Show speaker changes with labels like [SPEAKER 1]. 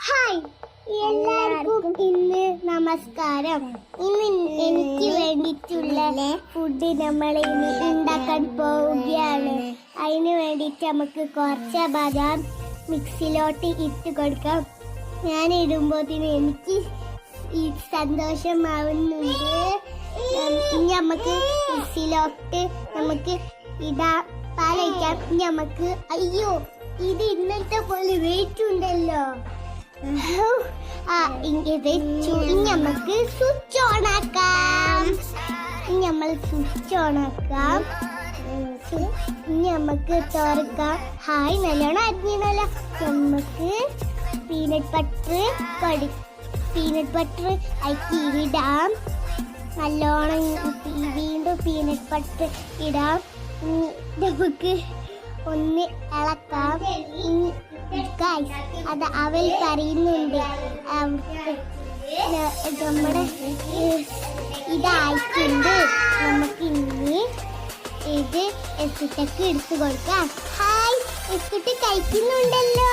[SPEAKER 1] Hi എല്ലാവർക്കും ഇന്ന് നമസ്കാരം. ഇന്ന് എനിക്ക് വേണ്ടിയിട്ടുള്ള ഫുഡ് നമ്മൾ ഇന്ന് ഉണ്ടാക്കാൻ പോവുകയാണ്. അതിന് വേണ്ടിയിട്ട് നമുക്ക് കുറച്ച് ബദാം മിക്സിലോട്ട് ഇട്ട് കൊടുക്കാം. ഞാൻ ഇടുമ്പോഴത്തേന് എനിക്ക് ഈ സന്തോഷമാവുന്നുണ്ട്. ഇനി നമുക്ക് മിക്സിലോട്ട് നമുക്ക് പാലൊഴിക്കാം. നമുക്ക് അയ്യോ ഇത് ഇന്നത്തെ പോലെ വെയിറ്റ് ഉണ്ടല്ലോ. നമുക്ക് സ്വിച്ച് ഓൺ ആക്കാം. നമ്മൾ സ്വിച്ച് ഓൺ ആക്കാം. നമുക്ക് തുറക്കാം. ഹായ് നല്ലോണം അരിഞ്ഞല്ലോ. നമുക്ക് പീനട്ട് ബട്ടർ അയക്കി ഇടാം. നല്ലോണം വീണ്ടും പീനട്ട് ബട്ടർ ഇടാം. നമുക്ക് ഒന്ന് ഇളക്കാം. അത് അവൽ കറിയുന്നുണ്ട്. നമ്മുടെ ഇതായിട്ടുണ്ട്. നമുക്ക് ഇനി ഇത് എത്തിട്ടൊക്കെ എടുത്തു കൊടുക്കാം. ഹായ് എത്തിട്ട് കഴിക്കുന്നുണ്ടല്ലോ.